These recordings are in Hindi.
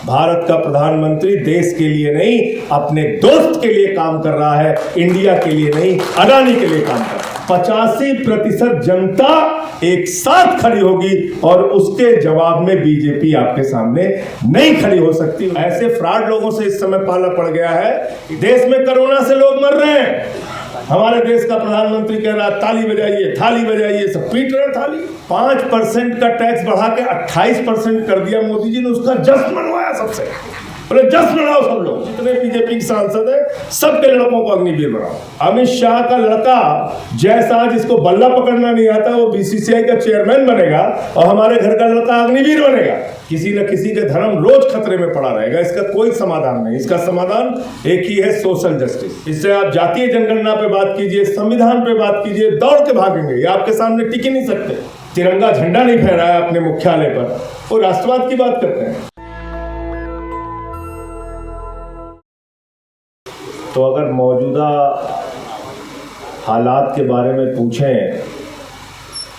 भारत का प्रधानमंत्री देश के लिए नहीं अपने दोस्त के लिए काम कर रहा है, इंडिया के लिए नहीं, अडानी के लिए काम कर रहा है। 85% जनता एक साथ खड़ी होगी और उसके जवाब में बीजेपी आपके सामने नहीं खड़ी हो सकती। ऐसे फ्रॉड लोगों से इस समय पाला पड़ गया है। देश में कोरोना से लोग मर रहे हैं, हमारे देश का प्रधानमंत्री कह रहा है ताली बजाइए, थाली बजाइए, सब पीट रहे थाली। 5% का टैक्स बढ़ा के 28% कर दिया मोदी जी ने, उसका जश्न मनवाया सबसे। बोले जश्न मनाओ सब लोग, जितने बीजेपी के सांसद हैं सबके लड़कों को अग्निवीर बनाओ। अमित शाह का लड़का जैसा जिसको बल्ला पकड़ना नहीं आता वो बीसीसीआई का चेयरमैन बनेगा और हमारे घर का लड़का अग्निवीर बनेगा। किसी न किसी के धर्म रोज खतरे में पड़ा रहेगा, इसका कोई समाधान नहीं। इसका समाधान एक ही है, सोशल जस्टिस। इससे आप जातीय जनगणना पे बात कीजिए, संविधान पे बात कीजिए, दौड़ के भागेंगे, ये आपके सामने टिक ही नहीं सकते। तिरंगा झंडा नहीं फहराया अपने मुख्यालय पर, वो राष्ट्रवाद की बात करते हैं। तो अगर मौजूदा हालात के बारे में पूछें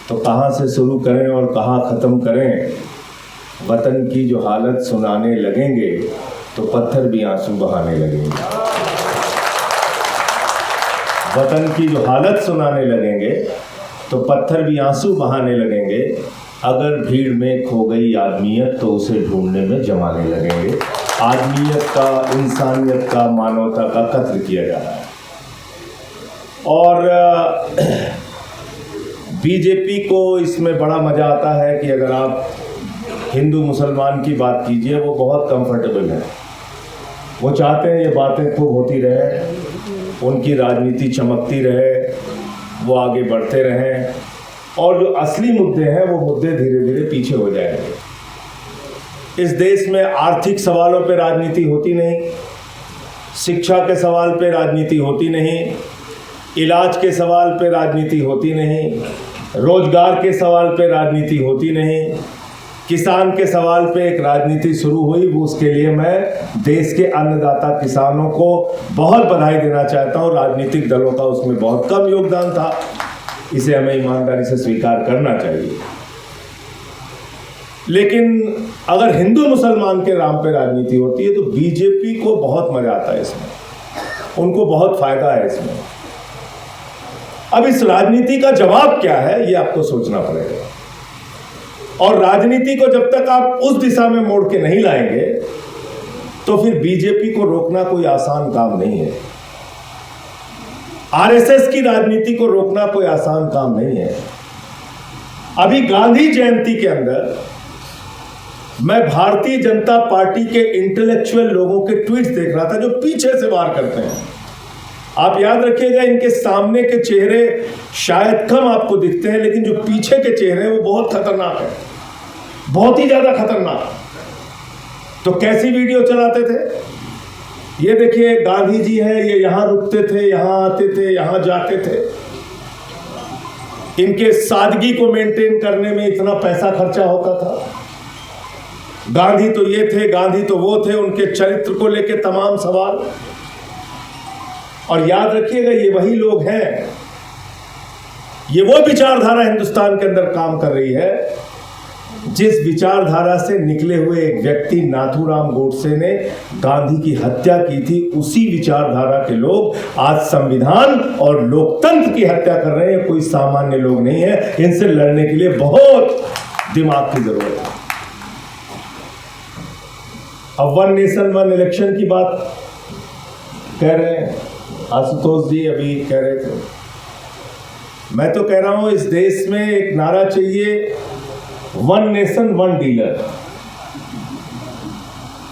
तो कहाँ से शुरू करें और कहाँ ख़त्म करें। वतन की जो हालत सुनाने लगेंगे तो पत्थर भी आंसू बहाने लगेंगे। वतन की जो हालत सुनाने लगेंगे तो पत्थर भी आंसू बहाने लगेंगे। अगर भीड़ में खो गई आदमियत तो उसे ढूंढने में जमाने लगेंगे। आदमियत का, इंसानियत का, मानवता का कत्ल किया जा रहा है। और बीजेपी को इसमें बड़ा मज़ा आता है कि अगर आप हिंदू मुसलमान की बात कीजिए, वो बहुत कंफर्टेबल है। वो चाहते हैं ये बातें खूब होती रहे, उनकी राजनीति चमकती रहे, वो आगे बढ़ते रहें और जो असली मुद्दे हैं वो मुद्दे धीरे धीरे पीछे हो जाएंगे। इस देश में आर्थिक सवालों पे राजनीति होती नहीं, शिक्षा के सवाल पे राजनीति होती नहीं, इलाज के सवाल पे राजनीति होती नहीं, रोजगार के सवाल पे राजनीति होती नहीं। किसान के सवाल पे एक राजनीति शुरू हुई, वो उसके लिए मैं देश के अन्नदाता किसानों को बहुत बधाई देना चाहता हूँ। राजनीतिक दलों का उसमें बहुत कम योगदान था, इसे हमें ईमानदारी से स्वीकार करना चाहिए। लेकिन अगर हिंदू मुसलमान के नाम पे राजनीति होती है तो बीजेपी को बहुत मजा आता है इसमें, उनको बहुत फायदा है इसमें। अब इस राजनीति का जवाब क्या है ये आपको सोचना पड़ेगा, और राजनीति को जब तक आप उस दिशा में मोड़ के नहीं लाएंगे तो फिर बीजेपी को रोकना कोई आसान काम नहीं है। आरएसएस की राजनीति को रोकना कोई आसान काम नहीं है। अभी गांधी जयंती के अंदर मैं भारतीय जनता पार्टी के इंटेलेक्चुअल लोगों के ट्वीट्स देख रहा था जो पीछे से वार करते हैं। आप याद रखिएगा, इनके सामने के चेहरे शायद कम आपको दिखते हैं, लेकिन जो पीछे के चेहरे हैं वो बहुत खतरनाक है, बहुत ही ज्यादा खतरनाक। तो कैसी वीडियो चलाते थे, ये देखिए गांधी जी हैं, ये यहां रुकते थे, यहां आते थे, यहां जाते थे। इनके सादगी को मेंटेन करने में इतना पैसा खर्चा होता था। गांधी तो ये थे, गांधी तो वो थे, उनके चरित्र को लेके तमाम सवाल। और याद रखिएगा ये वही लोग हैं, ये वो विचारधारा हिंदुस्तान के अंदर काम कर रही है जिस विचारधारा से निकले हुए एक व्यक्ति नाथूराम गोडसे ने गांधी की हत्या की थी। उसी विचारधारा के लोग आज संविधान और लोकतंत्र की हत्या कर रहे हैं। कोई सामान्य लोग नहीं है, इनसे लड़ने के लिए बहुत दिमाग की जरूरत है। अब 1 नेशन 1 इलेक्शन की बात कह रहे हैं, आशुतोष जी अभी कह रहे थे। मैं तो कह रहा हूं इस देश में एक नारा चाहिए, 1 नेशन 1 डीलर।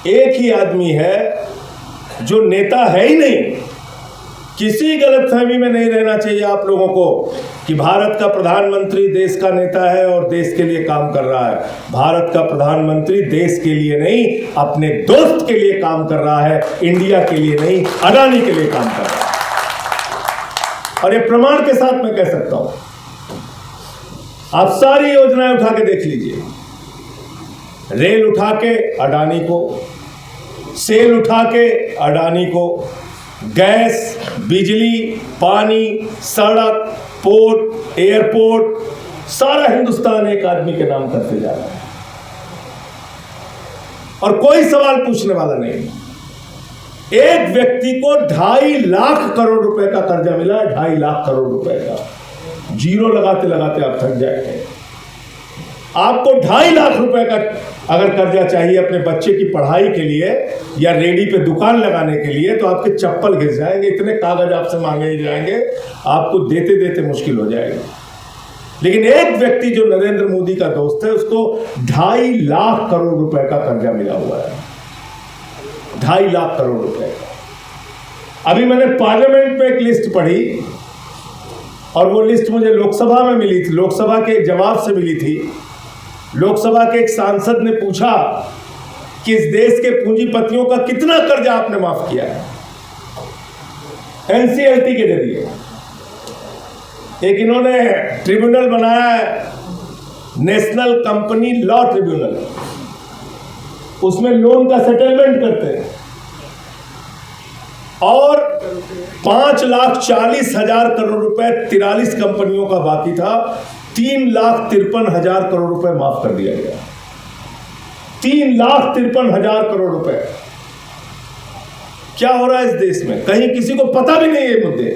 एक ही आदमी है जो नेता है ही नहीं। किसी गलतफहमी में नहीं रहना चाहिए आप लोगों को कि भारत का प्रधानमंत्री देश का नेता है और देश के लिए काम कर रहा है। भारत का प्रधानमंत्री देश के लिए नहीं, अपने दोस्त के लिए काम कर रहा है, इंडिया के लिए नहीं, अडानी के लिए काम कर रहा है। और ये प्रमाण के साथ मैं कह सकता हूं, आप सारी योजनाएं उठा के देख लीजिए। रेल उठा के अडानी को, सेल उठा के अडानी को, गैस, बिजली, पानी, सड़क, पोर्ट, एयरपोर्ट, सारा हिंदुस्तान एक आदमी के नाम करते जा रहा है। और कोई सवाल पूछने वाला नहीं। एक व्यक्ति को 2.5 लाख करोड़ रुपए का कर्जा मिला है, 2.5 लाख करोड़ रुपए का। जीरो लगाते लगाते आप थक जाएंगे। आपको 2.5 लाख रुपए का अगर कर्जा चाहिए अपने बच्चे की पढ़ाई के लिए या रेडी पे दुकान लगाने के लिए, तो आपके चप्पल घिस जाएंगे, इतने कागज आपसे मांगे जाएंगे, आपको देते देते मुश्किल हो जाएगा। लेकिन एक व्यक्ति जो नरेंद्र मोदी का दोस्त है, उसको 2.5 लाख करोड़ रुपए का कर्जा मिला हुआ है, 2.5 लाख करोड़ रुपए का। अभी मैंने पार्लियामेंट में एक लिस्ट पढ़ी और वो लिस्ट मुझे लोकसभा में मिली थी, लोकसभा के एक जवाब से मिली थी। लोकसभा के एक सांसद ने पूछा कि इस देश के पूंजीपतियों का कितना कर्जा आपने माफ किया है एनसीएलटी के जरिए। एक इन्होंने ट्रिब्यूनल बनाया है, नेशनल कंपनी लॉ ट्रिब्यूनल, उसमें लोन का सेटलमेंट करते हैं और 5,40,000 करोड़ रुपए 43 कंपनियों का बाकी था, 3,53,000 करोड़ रुपए माफ कर दिया गया। 3,53,000 करोड़ रुपए। क्या हो रहा है इस देश में? कहीं किसी को पता भी नहीं है मुद्दे।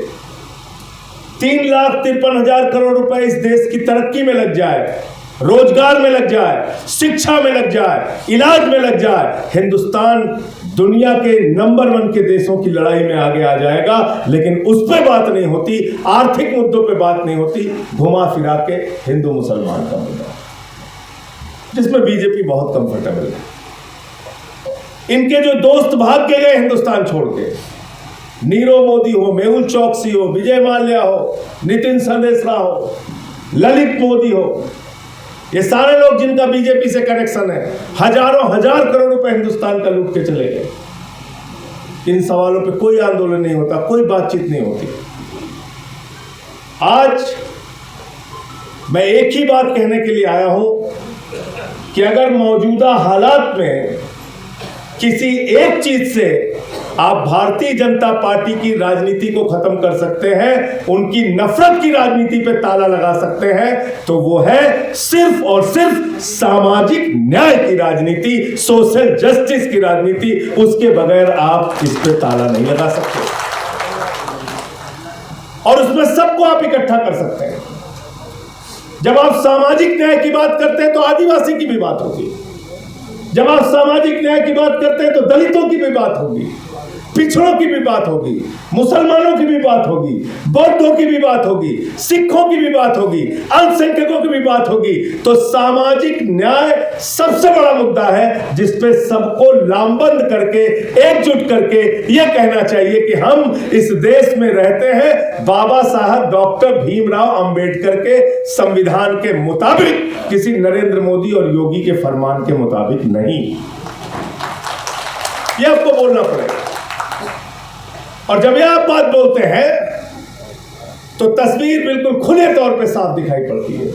3,53,000 करोड़ रुपए इस देश की तरक्की में लग जाए, रोजगार में लग जाए, शिक्षा में लग जाए, इलाज में लग जाए, हिंदुस्तान दुनिया के नंबर 1 के देशों की लड़ाई में आगे आ जाएगा। लेकिन उस पर बात नहीं होती, आर्थिक मुद्दों पे बात नहीं होती, घुमा फिरा के हिंदू मुसलमान का मुद्दा, जिसमें बीजेपी बहुत कंफर्टेबल है। इनके जो दोस्त भाग के गए हिंदुस्तान छोड़ के, नीरव मोदी हो, मेहुल चौकसी हो, विजय माल्या हो, नितिन सरदेसाई हो, ललित मोदी हो, ये सारे लोग जिनका बीजेपी से कनेक्शन है, हजारों हजार करोड़ रुपए हिंदुस्तान का लूट के चले गए। इन सवालों पे कोई आंदोलन नहीं होता, कोई बातचीत नहीं होती। आज मैं एक ही बात कहने के लिए आया हूं कि अगर मौजूदा हालात में किसी एक चीज से आप भारतीय जनता पार्टी की राजनीति को खत्म कर सकते हैं, उनकी नफरत की राजनीति पे ताला लगा सकते हैं, तो वो है सिर्फ और सिर्फ सामाजिक न्याय की राजनीति, सोशल जस्टिस की राजनीति। उसके बगैर आप इस पे ताला नहीं लगा सकते और उसमें सबको आप इकट्ठा कर सकते हैं। जब आप सामाजिक न्याय की बात करते हैं तो आदिवासी की भी बात होगी, जब आप सामाजिक न्याय की बात करते हैं तो दलितों की भी बात होगी, पिछड़ों की भी बात होगी, मुसलमानों की भी बात होगी, बौद्धों की भी बात होगी, सिखों की भी बात होगी, अल्पसंख्यकों की भी बात होगी। तो सामाजिक न्याय सबसे बड़ा मुद्दा है जिसपे सबको लामबंद करके, एकजुट करके यह कहना चाहिए कि हम इस देश में रहते हैं बाबा साहब डॉक्टर भीमराव अंबेडकर के संविधान के मुताबिक, किसी नरेंद्र मोदी और योगी के फरमान के मुताबिक नहीं। यह आपको बोलना पड़ेगा। और जब यह आप बात बोलते हैं तो तस्वीर बिल्कुल खुले तौर पे साफ दिखाई पड़ती है।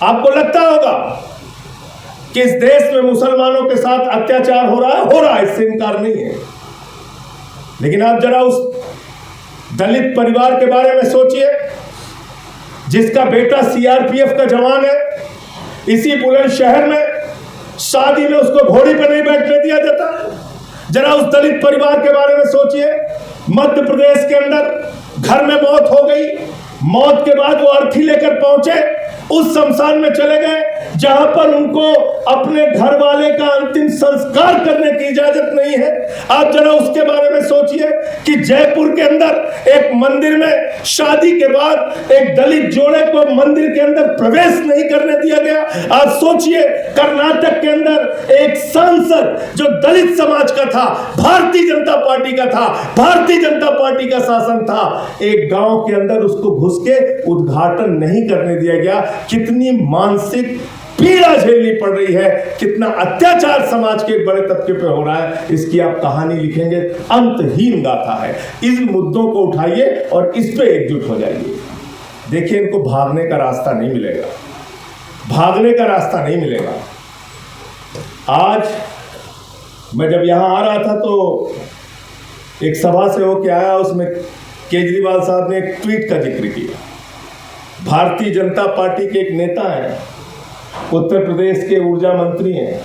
आपको लगता होगा कि इस देश में मुसलमानों के साथ अत्याचार हो रहा है, इससे इनकार नहीं है। लेकिन आप जरा उस दलित परिवार के बारे में सोचिए जिसका बेटा सीआरपीएफ का जवान है। इसी बुलंदशहर में शादी में उसको घोड़ी पर नहीं बैठने दिया जाता। जरा उस दलित परिवार के बारे में सोचिए, मध्य प्रदेश के अंदर घर में मौत हो गई, मौत के बाद वो अर्थी लेकर पहुंचे, उस शमशान में चले गए जहां पर उनको अपने घर वाले का अंतिम संस्कार करने की इजाजत नहीं है। आप जरा उसके बारे में सोचिए कि जयपुर के अंदर एक मंदिर में शादी के बाद एक दलित जोड़े को मंदिर के अंदर प्रवेश नहीं करने दिया गया। आप सोचिए कर्नाटक के अंदर एक सांसद जो दलित समाज का था, भारतीय जनता पार्टी का था, भारतीय जनता पार्टी का शासन था, एक गांव के अंदर उसको घुस के उद्घाटन नहीं करने दिया गया। कितनी मानसिक पीड़ा झेलनी पड़ रही है, कितना अत्याचार समाज के एक बड़े तबके पे हो रहा है, इसकी आप कहानी लिखेंगे, अंतहीन गाथा है। इस मुद्दों को उठाइए और इस पे एकजुट हो जाइए। देखिए, इनको भागने का रास्ता नहीं मिलेगा, भागने का रास्ता नहीं मिलेगा। आज मैं जब यहां आ रहा था तो एक सभा से होके आया, उसमें केजरीवाल साहब ने एक ट्वीट का जिक्र किया। भारतीय जनता पार्टी के एक नेता हैं, उत्तर प्रदेश के ऊर्जा मंत्री हैं,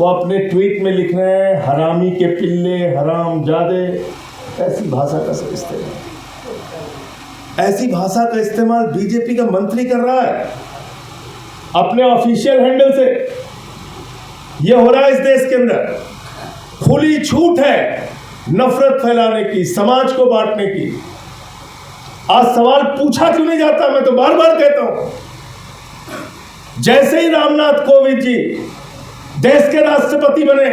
वो अपने ट्वीट में लिख रहे हैं हरामी के पिल्ले, हराम जादे। ऐसी भाषा का इस्तेमाल, ऐसी भाषा का इस्तेमाल बीजेपी का मंत्री कर रहा है अपने ऑफिशियल हैंडल से। यह हो रहा है इस देश के अंदर। खुली छूट है नफरत फैलाने की, समाज को बांटने की। आज सवाल पूछा क्यों नहीं जाता? मैं तो बार बार कहता हूं, जैसे ही रामनाथ कोविंद जी देश के राष्ट्रपति बने,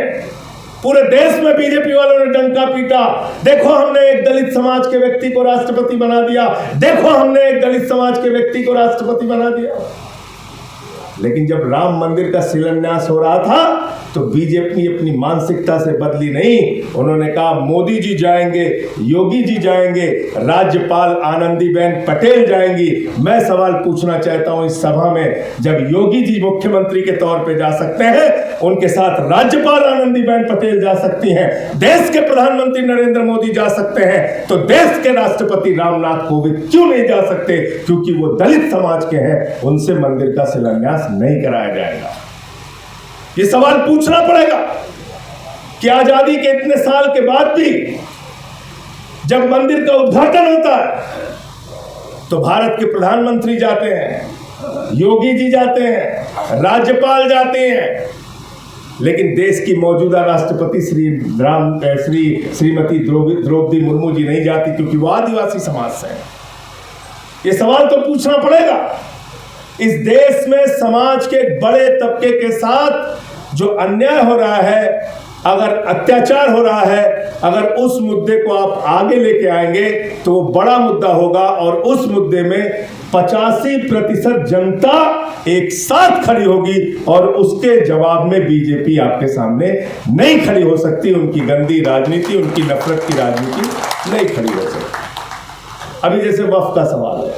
पूरे देश में बीजेपी वालों ने डंका पीटा, देखो हमने एक दलित समाज के व्यक्ति को राष्ट्रपति बना दिया, देखो हमने एक दलित समाज के व्यक्ति को राष्ट्रपति बना दिया। लेकिन जब राम मंदिर का शिलान्यास हो रहा था तो बीजेपी अपनी मानसिकता से बदली नहीं। उन्होंने कहा मोदी जी जाएंगे, योगी जी जाएंगे, राज्यपाल आनंदीबेन पटेल जाएंगी। मैं सवाल पूछना चाहता हूं इस सभा में, जब योगी जी मुख्यमंत्री के तौर पे जा सकते हैं, उनके साथ राज्यपाल आनंदीबेन पटेल जा सकती हैं, देश के प्रधानमंत्री नरेंद्र मोदी जा सकते हैं, तो देश के राष्ट्रपति रामनाथ कोविंद क्यों नहीं जा सकते? क्योंकि वो दलित समाज के हैं, उनसे मंदिर का शिलान्यास नहीं कराया जाएगा। ये सवाल पूछना पड़ेगा कि आजादी के इतने साल के बाद भी जब मंदिर का उद्घाटन होता है तो भारत के प्रधानमंत्री जाते हैं, योगी जी जाते हैं, राज्यपाल जाते हैं, लेकिन देश की मौजूदा राष्ट्रपति श्रीमती द्रौपदी मुर्मू जी नहीं जाती, क्योंकि वो आदिवासी समाज से हैं। ये सवाल तो पूछना पड़ेगा। इस देश में समाज के बड़े तबके के साथ जो अन्याय हो रहा है, अगर अत्याचार हो रहा है, अगर उस मुद्दे को आप आगे लेके आएंगे तो वो बड़ा मुद्दा होगा, और उस मुद्दे में 85% जनता एक साथ खड़ी होगी, और उसके जवाब में बीजेपी आपके सामने नहीं खड़ी हो सकती। उनकी गंदी राजनीति, उनकी नफरत की राजनीति नहीं खड़ी हो सकती। अभी जैसे वक्फ का सवाल है,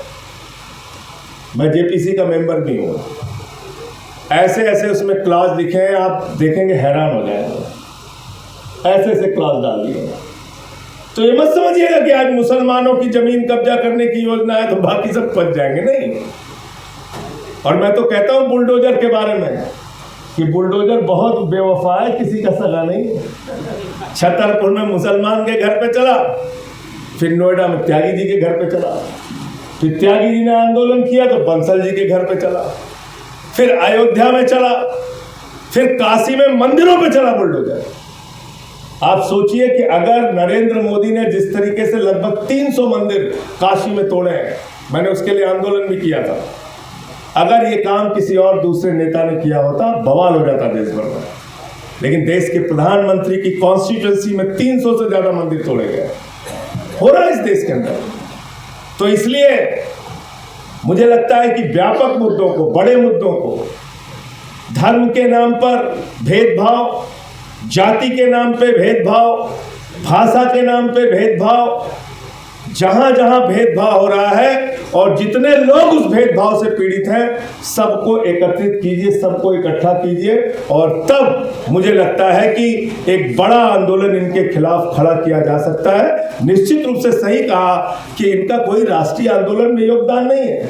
मैं जेपीसी का मेंबर भी हूं, ऐसे ऐसे उसमें क्लॉज लिखे हैं, आप देखेंगे हैरान हो जाएंगे। ऐसे ऐसे क्लॉज डाल दिए। तो ये मत समझिएगा कि आज मुसलमानों की जमीन कब्जा करने की योजना है तो बाकी सब फंस जाएंगे, नहीं। और मैं तो कहता हूं बुलडोजर के बारे में कि बुलडोजर बहुत बेवफा है, किसी का सगा नहीं। छतरपुर में मुसलमान के घर पे चला, फिर नोएडा में त्यागी जी के घर पे चला, फिर त्यागी जी ने आंदोलन किया तो बंसल जी के घर पे चला, फिर अयोध्या में चला, फिर काशी में मंदिरों पे चला बुलडोजर। आप सोचिए कि अगर नरेंद्र मोदी ने जिस तरीके से लगभग 300 मंदिर काशी में तोड़े हैं, मैंने उसके लिए आंदोलन भी किया था, अगर ये काम किसी और दूसरे नेता ने किया होता बवाल हो जाता देश भर में। लेकिन देश के प्रधानमंत्री की कॉन्स्टिट्यूएंसी में 300 से ज्यादा मंदिर तोड़े गए। हो रहा है इस देश के अंदर। तो इसलिए मुझे लगता है कि व्यापक मुद्दों को, बड़े मुद्दों को, धर्म के नाम पर भेदभाव, जाति के नाम पे भेदभाव, भाषा के नाम पे भेदभाव, जहां जहां भेदभाव हो रहा है और जितने लोग उस भेदभाव से पीड़ित हैं, सबको एकत्रित कीजिए, सबको इकट्ठा कीजिए, और तब मुझे लगता है कि एक बड़ा आंदोलन इनके खिलाफ खड़ा किया जा सकता है। निश्चित रूप से सही कहा कि इनका कोई राष्ट्रीय आंदोलन में योगदान नहीं है।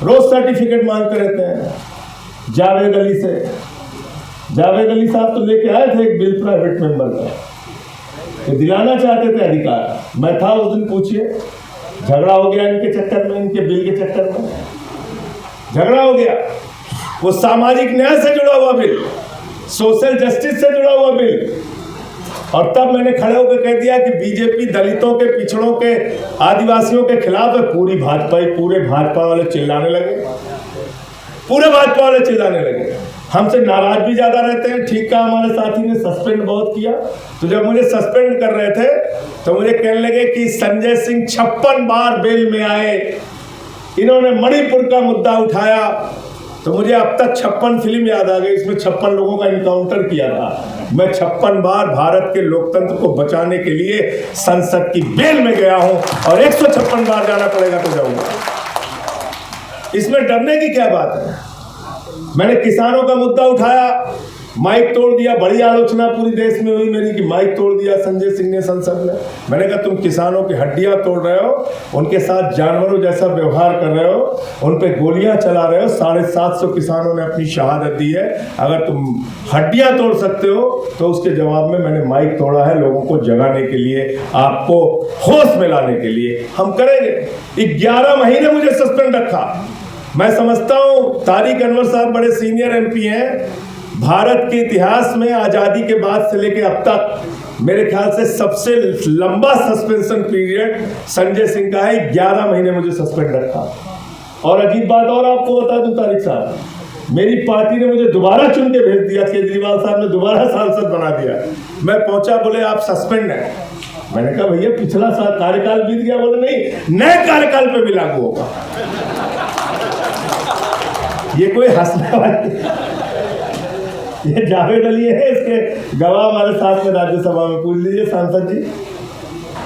रोज सर्टिफिकेट मांगते रहते हैं जावेद अली से। जावेद अली साहब तो लेके आए थे एक बिल प्राइवेट मेंबर का, तो दिलाना चाहते थे अधिकार। मैं था उस दिन, पूछिए, झगड़ा हो गया इनके चक्कर में, इनके बिल के चक्कर में झगड़ा हो गया। वो सामाजिक न्याय से जुड़ा हुआ बिल, सोशल जस्टिस से जुड़ा हुआ बिल, और तब मैंने खड़े होकर कह दिया कि बीजेपी दलितों के, पिछड़ों के, आदिवासियों के खिलाफ है। पूरे भाजपा वाले चिल्लाने लगे, पूरे भाजपा वाले चिल्लाने लगे। हमसे नाराज भी ज्यादा रहते हैं। ठीक कहा हमारे साथी ने, सस्पेंड बहुत किया। तो जब मुझे सस्पेंड कर रहे थे तो मुझे कहने लगे कि संजय सिंह 56 बार बेल में आए, इन्होंने मणिपुर का मुद्दा उठाया। तो मुझे अब तक 56 फिल्म याद आ गई, इसमें 56 लोगों का इनकाउंटर किया था। मैं 56 बार भारत के लोकतंत्र को बचाने के लिए संसद की बेल में गया हूं, और 156 बार जाना पड़ेगा तो जाऊंगा। इसमें डरने की क्या बात है? मैंने किसानों का मुद्दा उठाया, माइक तोड़ दिया। बड़ी आलोचना पूरी देश में हुई मेरी कि माइक तोड़ दिया संजय सिंह ने संसद में। मैंने कहा तुम किसानों की हड्डियां तोड़ रहे हो, उनके साथ जानवरों जैसा व्यवहार कर रहे हो, उन पे गोलियां चला रहे हो। 750 किसानों ने अपनी शहादत दी है। अगर तुम हड्डियां तोड़ सकते हो तो उसके जवाब में मैंने माइक तोड़ा है, लोगों को जगाने के लिए, आपको होश में लाने के लिए। हम करेंगे। 11 महीने मुझे सस्पेंड रखा। मैं समझता हूं तारिक अनवर साहब बड़े सीनियर एमपी हैं। भारत के इतिहास में आजादी के बाद से लेकर अब तक मेरे ख्याल से सबसे लंबा सस्पेंशन पीरियड संजय सिंह का है। 11 महीने मुझे सस्पेंड रखा। और अजीब बात और आपको बता दूं तारिक साहब, मेरी पार्टी ने मुझे दोबारा चुन के भेज दिया। केजरीवाल साहब ने दोबारा सांसद बना दिया। मैं पहुंचा, बोले आप सस्पेंड हैं। मैंने कहा भैया पिछला साल कार्यकाल बीत गया। बोले नहीं, नए कार्यकाल पे भी लागू होगा। ये कोई हंसने वाली, ये जावेद अली है, इसके गवाह हमारे साथ में राज्यसभा में, पूछ लीजिए सांसद जी।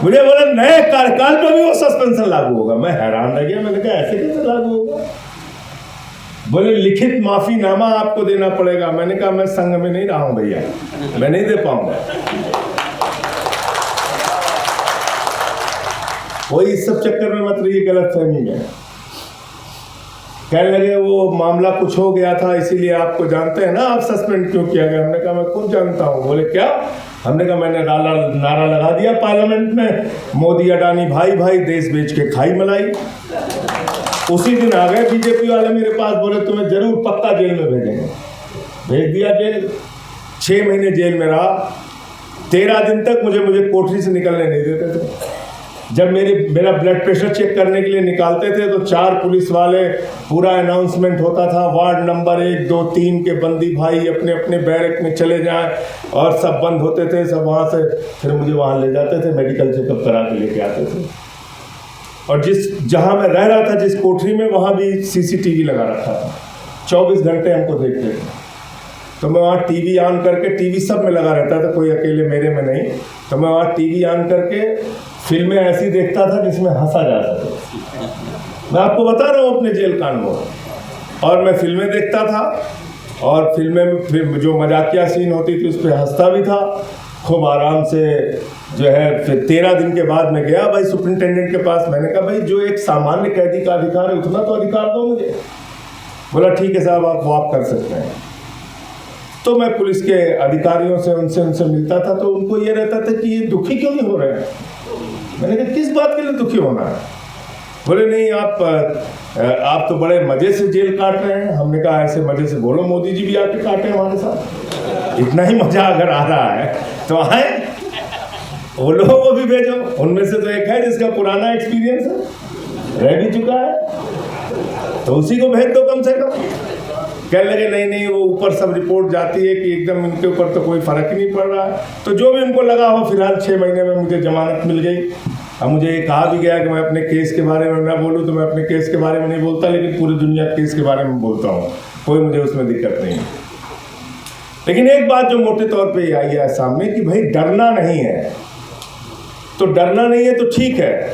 मुझे बोले नए कार्यकाल पर भी वो सस्पेंशन लागू होगा। मैं हैरान रह गया। मैंने कहा ऐसे कैसे लागू होगा? बोले लिखित माफीनामा आपको देना पड़ेगा। मैंने कहा मैं संघ में नहीं रहा हूं भैया, मैं नहीं दे पाऊंगा। कोई इस सब चक्कर में मत रहिए, गलत फहमी में। कहने लगे वो मामला कुछ हो गया था इसीलिए आपको जानते हैं ना, आप सस्पेंड क्यों किया गया? हमने कहा मैं खुद जानता हूँ। बोले क्या? हमने कहा मैंने नारा लगा दिया पार्लियामेंट में, मोदी अडानी भाई भाई, देश बेच के खाई मलाई। उसी दिन आ गए बीजेपी वाले मेरे पास, बोले तुम्हें जरूर पक्का जेल में भेजेंगे। भेज दिया जेल। 6 महीने जेल में रहा। 13 दिन तक मुझे कोठरी से निकलने नहीं देते थे। जब मेरा ब्लड प्रेशर चेक करने के लिए निकालते थे तो 4 पुलिस वाले, पूरा अनाउंसमेंट होता था, वार्ड नंबर 1, 2, 3 के बंदी भाई अपने अपने बैरक में चले जाएं, और सब बंद होते थे। सब वहाँ से फिर मुझे वहाँ ले जाते थे, मेडिकल चेकअप करा के लेके आते थे। और जहाँ मैं रह रहा था, जिस कोठरी में, वहाँ भी CCTV लगा रखा था। 24 घंटे हमको देखते थे। तो मैं वहाँ टीवी ऑन करके, टीवी सब में लगा रहता था, कोई अकेले मेरे में नहीं। तो मैं वहाँ टीवी ऑन करके फिल्में ऐसी देखता था जिसमें हंसा जा सके। मैं आपको बता रहा हूँ अपने जेल कांड में। और मैं फिल्में देखता था, और फिल्में में फिर जो मजाकिया सीन होती थी उस पर हंसता भी था खूब आराम से, जो है। फिर 13 दिन के बाद मैं गया भाई सुपरिंटेंडेंट के पास। मैंने कहा भाई जो एक सामान्य कैदी का अधिकार है उतना तो अधिकार दो मुझे। बोला ठीक है साहब, आप वॉक कर सकते हैं। तो मैं पुलिस के अधिकारियों से उनसे मिलता था, तो उनको ये रहता था कि ये दुखी क्यों नहीं हो रहे हैं। मैंने कहा किस बात के लिए दुखी होना है? बोले नहीं, आप तो बड़े मजे से जेल काट रहे हैं। हमने कहा ऐसे मजे से बोलो, मोदी जी भी आके काटे हमारे साथ। इतना ही मजा अगर आ रहा है तो आए, वो लोगों को भी भेजो। उनमें से तो एक है जिसका पुराना एक्सपीरियंस है, रह भी चुका है, तो उसी को भेज दो कम से कम। कहने लगे नहीं, वो ऊपर सब रिपोर्ट जाती है कि एकदम इनके ऊपर तो कोई फर्क ही नहीं पड़ रहा है। तो जो भी उनको लगा हो, फिलहाल 6 महीने में मुझे जमानत मिल गई। अब मुझे ये कहा भी गया कि मैं अपने केस के बारे में ना बोलूँ, तो मैं अपने केस के बारे में नहीं बोलता, लेकिन पूरी दुनिया के केस के बारे में बोलता हूँ। कोई मुझे उसमें दिक्कत नहीं। लेकिन एक बात जो मोटे तौर पे आई है सामने कि भाई डरना नहीं है, तो डरना नहीं है तो ठीक है,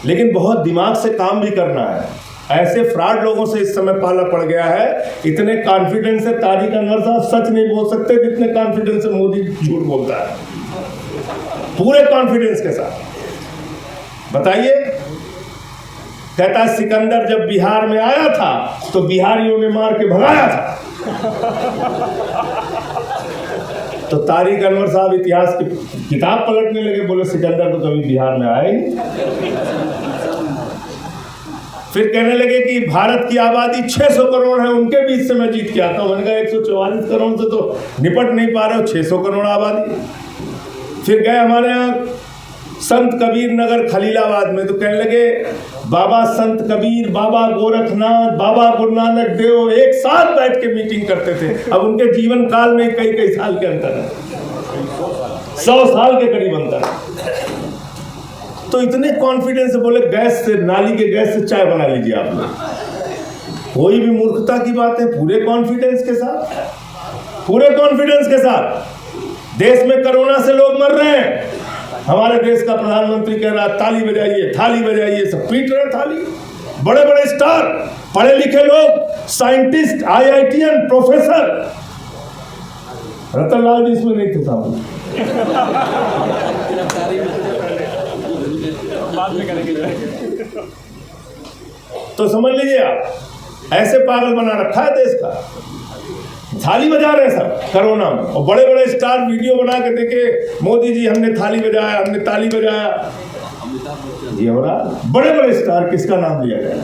लेकिन बहुत दिमाग से काम भी करना है। ऐसे फ्रॉड लोगों से इस समय पाला पड़ गया है। इतने कॉन्फिडेंस से तारिक अनवर साहब सच नहीं बोल सकते जितने कॉन्फिडेंस से मोदी झूठ बोलता है, पूरे कॉन्फिडेंस के साथ। बताइए, कहता सिकंदर जब बिहार में आया था तो बिहारियों ने मार के भगाया था। तो तारिक अनवर साहब इतिहास की किताब पलटने लगे, बोले सिकंदर तो कभी बिहार में आए ही। फिर कहने लगे कि भारत की आबादी 600 करोड़ है, उनके बीच से मैं जीत के आता हूं। मैंने कहा 144 करोड़ से तो निपट नहीं पा रहे हो, 600 करोड़ आबादी। फिर गए हमारे यहाँ संत कबीर नगर खलीलाबाद में, तो कहने लगे बाबा संत कबीर, बाबा गोरखनाथ, बाबा गुरु नानक देव एक साथ बैठ के मीटिंग करते थे। अब उनके जीवन काल में कई साल के अंतर है, 100 साल के करीब अंतर है। तो इतने कॉन्फिडेंस से बोले गैस से, नाली के गैस से चाय बना लीजिए आप लोग। कोई भी मूर्खता की बात है, पूरे कॉन्फिडेंस के साथ, पूरे कॉन्फिडेंस के साथ। देश में कोरोना से लोग मर रहे हैं, हमारे देश का प्रधानमंत्री कह रहा है ताली बजाइए, थाली बजाइए, सब पीट रहे थाली। बड़े बड़े स्टार, पढ़े लिखे लोग, साइंटिस्ट, IITian प्रोफेसर, रतन लाल जी इसमें नहीं थे सामने। तो समझ लीजिए आप, ऐसे पागल बना रखा है देश का। थाली बजा रहे हैं सब कोरोना में, और बड़े बड़े स्टार वीडियो बना के देखे, मोदी जी हमने थाली बजाया, हमने ताली बजाया। ये हो रहा, बड़े बड़े स्टार, किसका नाम लिया जाए,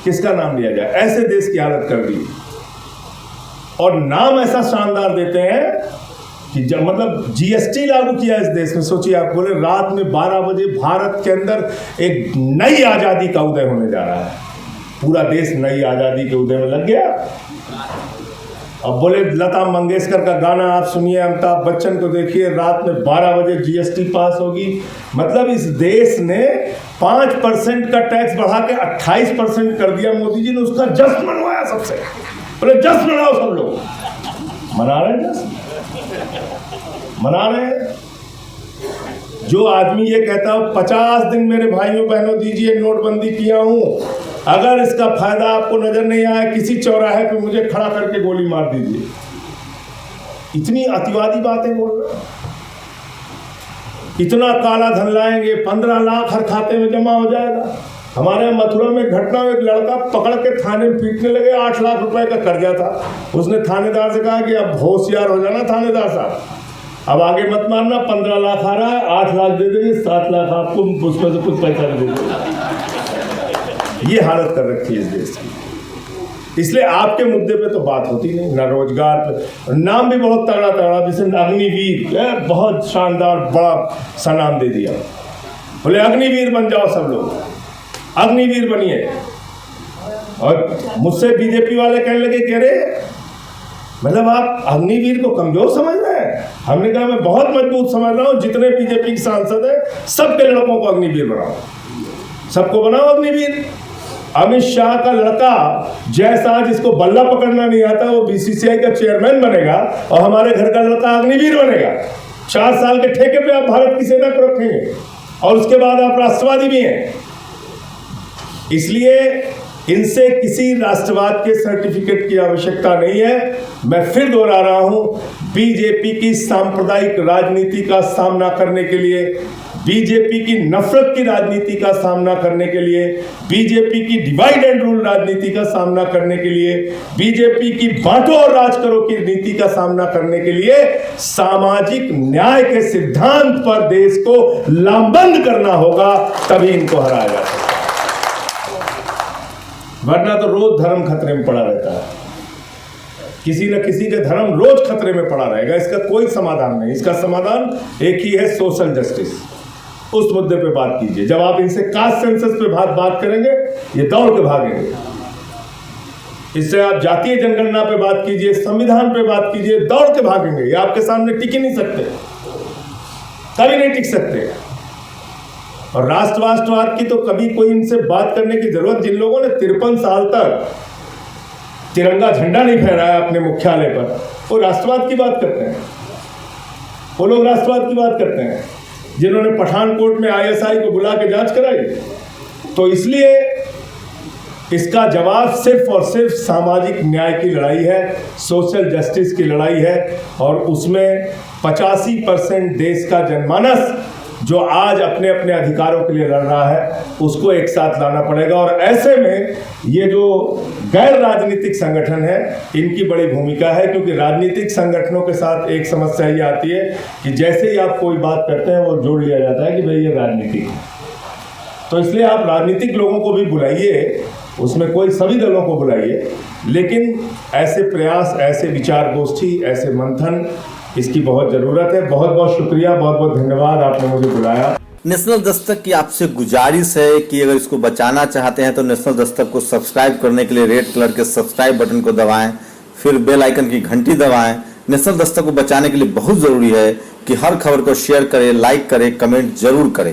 किसका नाम लिया जाए? ऐसे देश की हालत कर दी। और नाम ऐसा शानदार देते हैं कि जब मतलब जीएसटी लागू किया इस देश में, सोचिए आप, बोले रात में 12 बजे भारत के अंदर एक नई आजादी का उदय होने जा रहा है। पूरा देश नई आजादी के उदय में लग गया। अब बोले लता मंगेशकर का गाना आप सुनिए, अमिताभ बच्चन को देखिए, रात में 12 बजे जीएसटी पास होगी। मतलब इस देश ने 5% का टैक्स बढ़ा के 28% कर दिया। मोदी जी ने उसका जश्न मनवाया सबसे। बोले जश्न मनाओ सब लोग। मना रहे हैं, जश्न मना रहे हैं। जो आदमी ये कहता है 50 दिन मेरे भाइयों बहनों दीजिए नोटबंदी किया हूं, अगर इसका फायदा आपको नजर नहीं आया, किसी चौराहे पे मुझे खड़ा करके गोली मार दीजिए। इतनी अतिवादी बातें बोल रहे हैं। इतना काला धन लाएंगे, 15 लाख हर खाते में जमा हो जाएगा। हमारे मथुरा में घटना, एक लड़का पकड़ के थाने में पीटने लगे, 8 लाख रुपए का कर्जा था। उसने थानेदार से कहा कि अब होशियार हो जाना थानेदार साहब, अब आगे मत मारना, 15 लाख आ रहा है, 8 लाख दे देंगे, 7 लाख आपको, उसमें से कुछ पैसा नहीं देंगे। ये हालत कर रखी है इस देश की। इसलिए आपके मुद्दे पे तो बात होती नहीं, ना रोजगार पे। नाम भी बहुत तगड़ा तगड़ा, जैसे अग्निवीर, बहुत शानदार बड़ा सा नाम दे दिया। बोले अग्निवीर बन जाओ सब लोग, अग्निवीर बनिए। और मुझसे बीजेपी वाले कहने लगे कि अरे मतलब आप अग्निवीर को कमजोर समझ रहे हैं। हमने कहा मैं बहुत मजबूत समझ रहा हूँ। जितने बीजेपी के सांसद हैं सबके लड़कों को अग्निवीर बनाओ, सबको बनाओ अग्निवीर। अमित शाह का लड़का जैसा, जिसको बल्ला पकड़ना नहीं आता, वो बीसीसीआई का चेयरमैन बनेगा, और हमारे घर का लड़का अग्निवीर बनेगा। 4 साल के ठेके पे आप भारत की सेना को रखेंगे, और उसके बाद आप राष्ट्रवादी भी हैं। इसलिए इनसे किसी राष्ट्रवाद के सर्टिफिकेट की आवश्यकता नहीं है। मैं फिर दोहरा रहा हूं, बीजेपी की सांप्रदायिक राजनीति का सामना करने के लिए, बीजेपी की नफरत की राजनीति का सामना करने के लिए, बीजेपी की डिवाइड एंड रूल राजनीति का सामना करने के लिए, बीजेपी की बांटो और राज करो की नीति का सामना करने के लिए सामाजिक न्याय के सिद्धांत पर देश को लामबंद करना होगा, तभी इनको हराया जा सकता है। वरना तो रोज धर्म खतरे में पड़ा रहता है। किसी न किसी का धर्म रोज खतरे में पड़ा रहेगा। इसका कोई समाधान नहीं। इसका समाधान एक ही है, सोशल जस्टिस। उस मुद्दे पे बात कीजिए। जब आप इनसे कास्ट सेंसस पे बात करेंगे, ये दौड़ के भागेंगे। इससे आप जातीय जनगणना पे बात कीजिए, संविधान पे बात कीजिए, दौड़ के भागेंगे। ये आपके सामने टिक ही नहीं सकते, कभी नहीं टिक सकते। और राष्ट्रवाद की तो कभी कोई इनसे बात करने की जरूरत, जिन लोगों ने 53 साल तक तिरंगा झंडा नहीं फहराया अपने मुख्यालय पर, वो राष्ट्रवाद की बात करते हैं। वो लोग राष्ट्रवाद की बात करते हैं जिन्होंने पठानकोट में आईएसआई को बुला के जांच कराई। तो इसलिए इसका जवाब सिर्फ और सिर्फ सामाजिक न्याय की लड़ाई है, सोशल जस्टिस की लड़ाई है। और उसमें 85% देश का जनमानस जो आज अपने अपने अधिकारों के लिए लड़ रहा है, उसको एक साथ लाना पड़ेगा। और ऐसे में ये जो गैर राजनीतिक संगठन है, इनकी बड़ी भूमिका है। क्योंकि राजनीतिक संगठनों के साथ एक समस्या ये आती है कि जैसे ही आप कोई बात करते हैं, वो जोड़ लिया जाता है कि भाई ये राजनीतिक है। तो इसलिए आप राजनीतिक लोगों को भी बुलाइए, उसमें कोई सभी दलों को बुलाइए, लेकिन ऐसे प्रयास, ऐसे विचार गोष्ठी, ऐसे मंथन, इसकी बहुत जरूरत है। बहुत बहुत शुक्रिया, बहुत बहुत धन्यवाद, आपने मुझे बुलाया। नेशनल दस्तक की आपसे गुजारिश है कि अगर इसको बचाना चाहते हैं तो नेशनल दस्तक को सब्सक्राइब करने के लिए रेड कलर के सब्सक्राइब बटन को दबाएं, फिर बेल आइकन की घंटी दबाएं। नेशनल दस्तक को बचाने के लिए बहुत जरूरी है कि हर खबर को शेयर करें, लाइक करें, कमेंट जरूर करें।